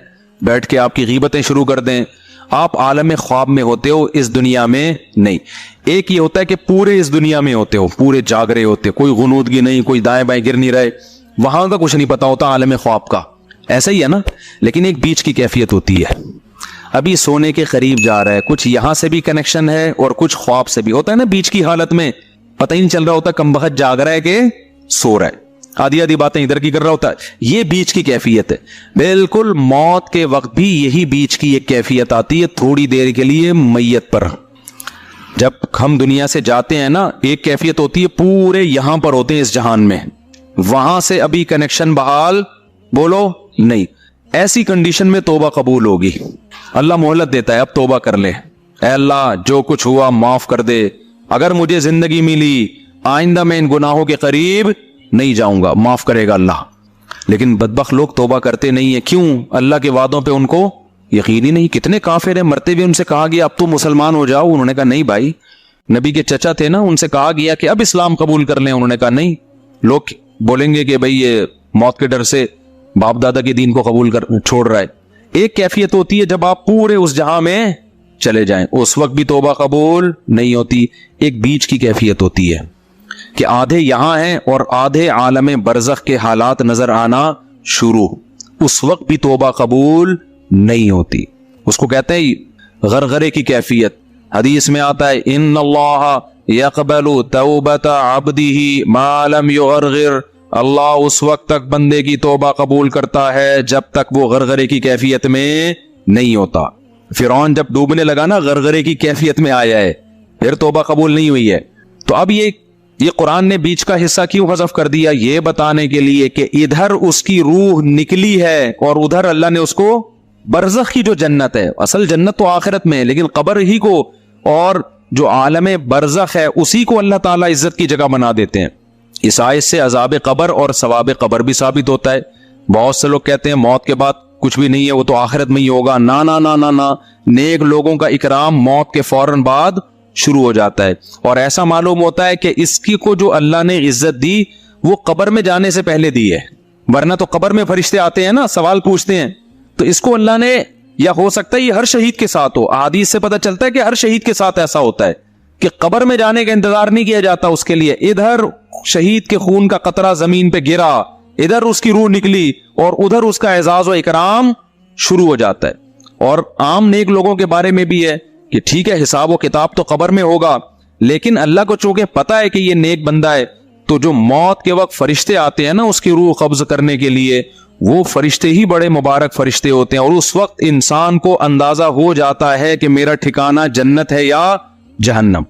بیٹھ کے آپ کی غیبتیں شروع کر دیں. آپ عالم خواب میں ہوتے ہو, اس دنیا میں نہیں. ایک یہ ہوتا ہے کہ پورے اس دنیا میں ہوتے ہو, پورے جاگ رہے ہوتے, کوئی غنودگی نہیں, کوئی دائیں بائیں گر نہیں رہے, وہاں کا کچھ نہیں پتا ہوتا عالم خواب کا, ایسا ہی ہے نا. لیکن ایک بیچ کی کیفیت ہوتی ہے, ابھی سونے کے قریب جا رہا ہے, کچھ یہاں سے بھی کنیکشن ہے اور کچھ خواب سے بھی ہوتا ہے نا. بیچ کی حالت میں پتہ ہی نہیں چل رہا ہوتا کم بخت جاگ رہا ہے کہ سو رہا ہے, آدھی آدھی باتیں ادھر کی کر رہا ہوتا ہے. یہ بیچ کی کیفیت ہے. بالکل موت کے وقت بھی یہی بیچ کی ایک کیفیت آتی ہے, تھوڑی دیر کے لیے میت پر. جب ہم دنیا سے جاتے ہیں نا, ایک کیفیت ہوتی ہے پورے یہاں پر ہوتے ہیں اس جہان میں, وہاں سے ابھی کنیکشن بحال بولو نہیں. ایسی کنڈیشن میں توبہ قبول ہوگی. اللہ مہلت دیتا ہے, اب توبہ کر لے, اے اللہ جو کچھ ہوا معاف کر دے, اگر مجھے زندگی ملی آئندہ میں ان گناہوں کے قریب نہیں جاؤں گا, معاف کرے گا اللہ. لیکن بدبخت لوگ توبہ کرتے نہیں ہیں. کیوں؟ اللہ کے وعدوں پہ ان کو یقین ہی نہیں. کتنے کافر ہیں, مرتے ہوئے ان سے کہا گیا اب تو مسلمان ہو جاؤ, انہوں نے کہا نہیں بھائی. نبی کے چچا تھے نا, ان سے کہا گیا کہ اب اسلام قبول کر لیں, انہوں نے کہا نہیں. لوگ بولیں گے کہ بھئی یہ موت کے ڈر سے باپ دادا کے دین کو قبول کر چھوڑ رہا ہے. ایک کیفیت ہوتی ہے جب آپ پورے اس جہاں میں چلے جائیں, اس وقت بھی توبہ قبول نہیں ہوتی. ایک بیچ کی کیفیت ہوتی ہے کہ آدھے یہاں ہیں اور آدھے عالم برزخ کے حالات نظر آنا شروع, اس وقت بھی توبہ قبول نہیں ہوتی. اس کو کہتے ہیں غرغرے کی کیفیت. حدیث میں آتا ہے ان اللہ یقبل توبۃ عبدہ ما لم یغرغر, اللہ اس وقت تک بندے کی توبہ قبول کرتا ہے جب تک وہ غرغرے کی کیفیت میں نہیں ہوتا. فرعون جب ڈوبنے لگا نا, غرغرے کی کیفیت میں آیا ہے, پھر توبہ قبول نہیں ہوئی ہے. تو اب یہ قرآن نے بیچ کا حصہ کیوں حذف کر دیا؟ یہ بتانے کے لیے کہ ادھر اس کی روح نکلی ہے اور ادھر اللہ نے اس کو برزخ کی جو جنت ہے, اصل جنت تو آخرت میں ہے, لیکن قبر ہی کو اور جو عالم برزخ ہے اسی کو اللہ تعالیٰ عزت کی جگہ بنا دیتے ہیں. اس آیت سے عذاب قبر اور ثواب قبر بھی ثابت ہوتا ہے. بہت سے لوگ کہتے ہیں موت کے بعد کچھ بھی نہیں ہے, وہ تو آخرت میں ہی ہوگا. نا نا نا نا نا, نیک لوگوں کا اکرام موت کے فوراً بعد شروع ہو جاتا ہے. اور ایسا معلوم ہوتا ہے کہ اس کی کو جو اللہ نے عزت دی وہ قبر میں جانے سے پہلے دی ہے, ورنہ تو قبر میں فرشتے آتے ہیں نا, سوال پوچھتے ہیں, تو اس کو اللہ نے, یا ہو سکتا ہے یہ ہر شہید کے ساتھ ہو. احادیث سے پتہ چلتا ہے کہ ہر شہید کے ساتھ ایسا ہوتا ہے کہ قبر میں جانے کا انتظار نہیں کیا جاتا اس کے لیے. ادھر شہید کے خون کا قطرہ زمین پہ گرا, ادھر اس کی روح نکلی اور ادھر اس کا اعزاز و اکرام شروع ہو جاتا ہے. اور عام نیک لوگوں کے بارے میں بھی ہے کہ ٹھیک ہے حساب و کتاب تو قبر میں ہوگا, لیکن اللہ کو چونکہ پتا ہے کہ یہ نیک بندہ ہے, تو جو موت کے وقت فرشتے آتے ہیں نا اس کی روح قبض کرنے کے لیے, وہ فرشتے ہی بڑے مبارک فرشتے ہوتے ہیں. اور اس وقت انسان کو اندازہ ہو جاتا ہے کہ میرا ٹھکانہ جنت ہے یا جہنم.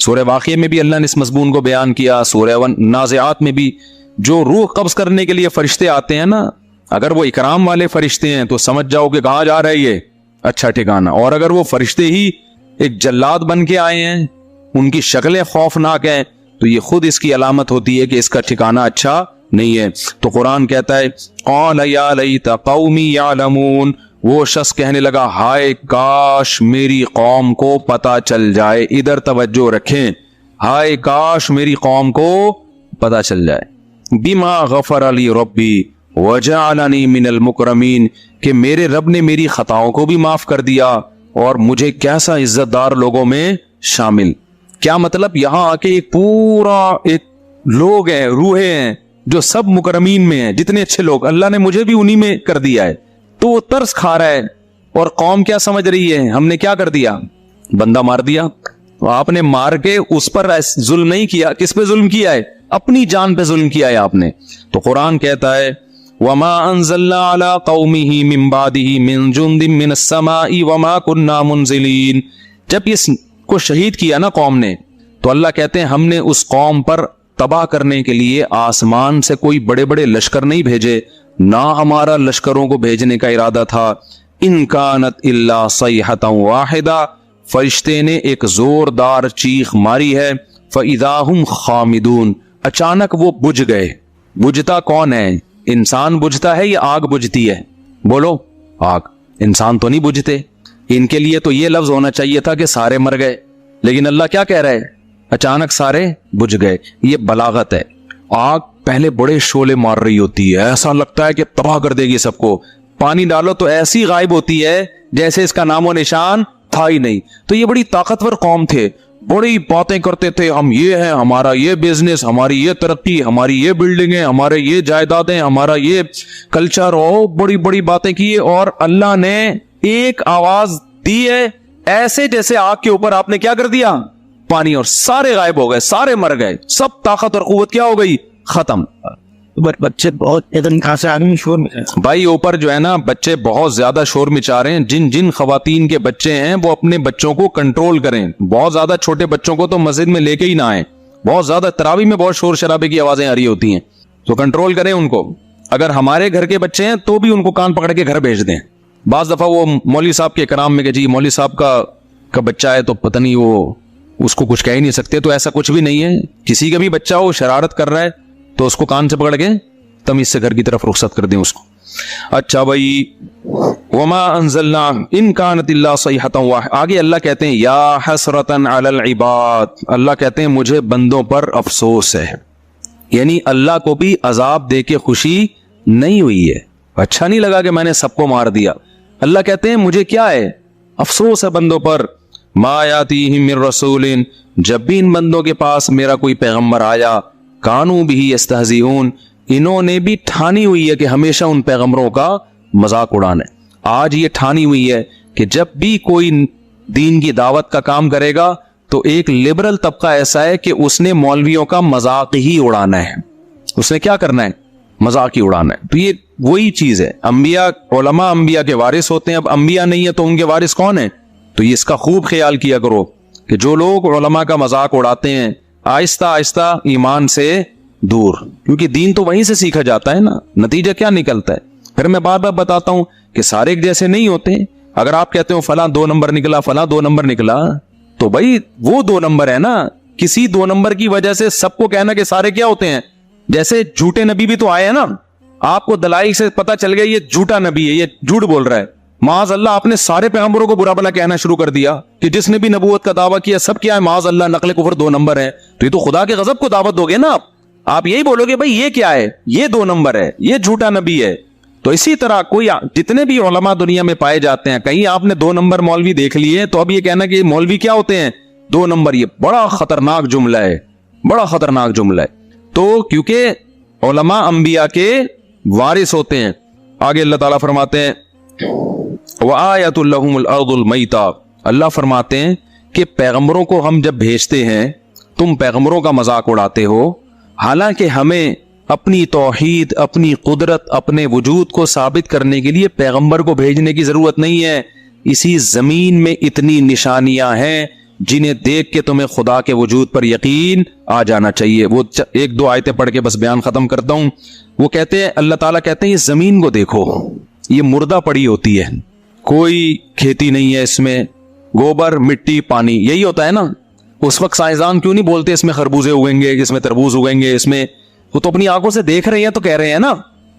سورہ واقعہ میں بھی اللہ نے اس مضمون کو بیان کیا. سورہ نازعات میں بھی جو روح قبض کرنے کے لیے فرشتے آتے ہیں نا, اگر وہ اکرام والے فرشتے ہیں تو سمجھ جاؤ کہ کہاں جا رہا ہے یہ اچھا ٹھکانہ. اور اگر وہ فرشتے ہی ایک جلاد بن کے آئے ہیں, ان کی شکلیں خوفناک ہیں, تو یہ خود اس کی علامت ہوتی ہے کہ اس کا ٹھکانہ اچھا نہیں ہے. تو قرآن کہتا ہے قال یا لیت قومی یعلمون, وہ شخص کہنے لگا ہائے کاش میری قوم کو پتہ چل جائے. ادھر توجہ رکھیں, ہائے کاش میری قوم کو پتہ چل جائے. بما غفر لی ربی وجعلنی من المکرمین, کہ میرے رب نے میری خطاؤں کو بھی معاف کر دیا اور مجھے کیسا عزت دار لوگوں میں شامل. کیا مطلب؟ یہاں آ کے ایک پورا ایک لوگ ہیں, روحیں ہیں جو سب مکرمین میں ہیں, جتنے اچھے لوگ اللہ نے مجھے بھی انہی میں کر دیا ہے. تو وہ ترس کھا رہا ہے اور قوم کیا سمجھ رہی ہے, ہم نے کیا کر دیا, بندہ مار دیا. آپ نے مار کے اس پر ظلم نہیں کیا. کس پہ ظلم کیا ہے؟ اپنی جان پہ ظلم کیا ہے آپ نے. تو قرآن کہتا ہے وَمَا أَنزَلْنَا عَلَىٰ قَوْمِهِ مِن بَعْدِهِ مِن جُندٍ مِّنَ السَّمَاءِ وَمَا كُنَّا مُنزِلِينَ. جب اس کو شہید کیا نا قوم نے, تو اللہ کہتے ہیں ہم نے اس قوم پر تباہ کرنے کے لیے آسمان سے کوئی بڑے بڑے لشکر نہیں بھیجے, نہ ہمارا لشکروں کو بھیجنے کا ارادہ تھا. ان کانت الا صیحۃ واحدہ, فرشتے نے ایک زوردار چیخ ماری ہے. فاذا هم خامدون, اچانک وہ بجھ گئے. بجھتا کون ہے؟ انسان بجھتا ہے یا آگ بجھتی ہے؟ بولو. آگ. انسان تو نہیں بجھتے. ان کے لیے تو یہ لفظ ہونا چاہیے تھا کہ سارے مر گئے, لیکن اللہ کیا کہہ رہا ہے؟ اچانک سارے بجھ گئے. یہ بلاغت ہے. آگ پہلے بڑے شعلے مار رہی ہوتی ہے, ایسا لگتا ہے کہ تباہ کر دے گی سب کو. پانی ڈالو تو ایسی غائب ہوتی ہے جیسے اس کا نام و نشان تھا ہی نہیں. تو یہ بڑی طاقتور قوم تھے, بڑی باتیں کرتے تھے, ہم یہ ہیں, ہمارا یہ بزنس, ہماری یہ ترقی, ہماری یہ بلڈنگیں, ہمارے یہ جائیدادیں, ہمارا یہ کلچر, اور بڑی بڑی باتیں کی. اور اللہ نے ایک آواز دی ہے ایسے جیسے آگ کے اوپر آپ نے کیا کر دیا, پانی, اور سارے غائب ہو گئے, سارے مر گئے, سب طاقت اور قوت کیا ہو گئی, ختم. بچے بہت کہاں سے آدمی شور میں بھائی اوپر جو ہے نا بچے بہت زیادہ شور مچا رہے ہیں. جن خواتین کے بچے ہیں وہ اپنے بچوں کو کنٹرول کریں. بہت زیادہ چھوٹے بچوں کو تو مسجد میں لے کے ہی نہ آئیں. بہت زیادہ تراویح میں بہت شور شرابے کی آوازیں آ رہی ہوتی ہیں, تو کنٹرول کریں ان کو. اگر ہمارے گھر کے بچے ہیں تو بھی ان کو کان پکڑ کے گھر بھیج دیں. بعض دفعہ وہ مولوی صاحب کے کرام میں کہ جی مولوی صاحب کا بچہ ہے تو پتہ نہیں وہ اس کو کچھ کہہ ہی نہیں سکتے. تو ایسا کچھ بھی نہیں ہے. کسی کا بھی بچہ ہو شرارت کر رہا ہے تو اس کو کان سے پکڑ کے تمیز سے گھر کی طرف رخصت کر دیں اس کو. اچھا بھائی, وما انزلنا ان کانت اللہ صیحۃ واحدۃ. آگے اللہ کہتے ہیں یا حسرۃ علی العباد, اللہ کہتے ہیں مجھے بندوں پر افسوس ہے. یعنی اللہ کو بھی عذاب دے کے خوشی نہیں ہوئی ہے, اچھا نہیں لگا کہ میں نے سب کو مار دیا. اللہ کہتے ہیں مجھے کیا ہے, افسوس ہے بندوں پر. ما یاتیہم من رسول, جب بھی ان بندوں کے پاس میرا کوئی پیغمبر آیا, کانوا بہ یستہزئون, انہوں نے بھی ٹھانی ہوئی ہے کہ ہمیشہ ان پیغمبروں کا مذاق اڑانا ہے. آج یہ ٹھانی ہوئی ہے کہ جب بھی کوئی دین کی دعوت کا کام کرے گا تو ایک لبرل طبقہ ایسا ہے کہ اس نے مولویوں کا مذاق ہی اڑانا ہے. اس نے کیا کرنا ہے, مذاق ہی اڑانا ہے. تو یہ وہی چیز ہے. انبیاء, علماء انبیاء کے وارث ہوتے ہیں. اب انبیاء نہیں ہے تو ان کے وارث کون ہیں؟ تو یہ اس کا خوب خیال کیا کرو کہ جو لوگ علماء کا مذاق اڑاتے ہیں آہستہ آہستہ ایمان سے دور, کیونکہ دین تو وہیں سے سیکھا جاتا ہے نا. نتیجہ کیا نکلتا ہے؟ پھر میں بار بار بتاتا ہوں کہ سارے ایک جیسے نہیں ہوتے. اگر آپ کہتے ہو فلاں 2 نمبر نکلا, فلاں 2 نمبر نکلا, تو بھائی وہ 2 نمبر ہے نا. کسی 2 نمبر کی وجہ سے سب کو کہنا کہ سارے کیا ہوتے ہیں. جیسے جھوٹے نبی بھی تو آئے ہیں نا, آپ کو دلائل سے پتا چل گیا یہ جھوٹا نبی ہے, یہ جھوٹ بول رہا ہے. معاذ اللہ آپ نے سارے پیغمبروں کو برا بھلا کہنا شروع کر دیا کہ جس نے بھی نبوت کا دعویٰ کیا سب کیا ہے, معاذ اللہ نقل کفر 2 نمبر ہے. تو یہ تو خدا کے غضب کو دعوت دو گے نا. آپ یہی بولو گے بھائی یہ کیا ہے, یہ 2 نمبر ہے, یہ جھوٹا نبی ہے. تو اسی طرح کوئی جتنے بھی علماء دنیا میں پائے جاتے ہیں, کہیں آپ نے 2 نمبر مولوی دیکھ لیے تو اب یہ کہنا کہ مولوی کیا ہوتے ہیں 2 نمبر, یہ بڑا خطرناک جملہ ہے, بڑا خطرناک جملہ ہے. تو کیونکہ علماء انبیاء کے وارث ہوتے ہیں. آگے اللہ تعالیٰ فرماتے ہیں وَآیَةٌ لَهُمُ الْأَرْضُ الْمَيْتَةُ, اللہ فرماتے ہیں کہ پیغمبروں کو ہم جب بھیجتے ہیں تم پیغمبروں کا مذاق اڑاتے ہو, حالانکہ ہمیں اپنی توحید, اپنی قدرت, اپنے وجود کو ثابت کرنے کے لیے پیغمبر کو بھیجنے کی ضرورت نہیں ہے. اسی زمین میں اتنی نشانیاں ہیں جنہیں دیکھ کے تمہیں خدا کے وجود پر یقین آ جانا چاہیے. وہ 1-2 آیتیں پڑھ کے بس بیان ختم کرتا ہوں. وہ کہتے ہیں, اللہ تعالیٰ کہتے ہیں یہ زمین کو دیکھو, یہ مردہ پڑی ہوتی ہے, کوئی کھیتی نہیں ہے اس میں, گوبر, مٹی, پانی, یہی ہوتا ہے نا. اس وقت سائنسدان کیوں نہیں بولتے اس میں خربوزے اگیں گے, اس میں تربوز اگیں گے, اس میں, وہ تو اپنی آنکھوں سے دیکھ رہے ہیں تو کہہ رہے ہیں نا.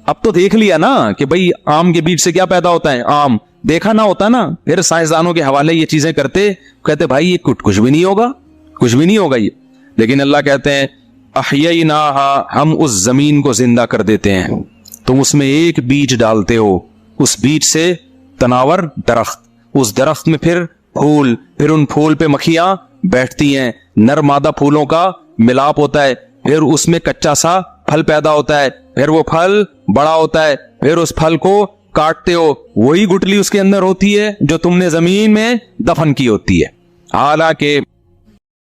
اب تو دیکھ لیا نا کہ بھئی آم کے بیج سے کیا پیدا ہوتا ہے, آم. دیکھا نہ ہوتا نا, پھر سائنسدانوں کے حوالے یہ چیزیں کرتے, کہتے بھائی یہ کچھ بھی نہیں ہوگا, کچھ بھی نہیں ہوگا یہ. لیکن اللہ کہتے ہیں احییناہا, ہم اس زمین کو زندہ کر دیتے ہیں. تم اس میں ایک بیج ڈالتے ہو, اس بیج سے تناور درخت, اس درخت میں پھر پھول, پھر ان پھول پہ مکھیاں بیٹھتی ہیں, نر مادہ پھولوں کا ملاپ ہوتا ہے, پھر اس میں کچا سا پھل پیدا ہوتا ہے, پھر وہ پھل بڑا ہوتا ہے, پھر اس پھل کو کاٹتے ہو, وہی گٹلی اس کے اندر ہوتی ہے جو تم نے زمین میں دفن کی ہوتی ہے. حالانکہ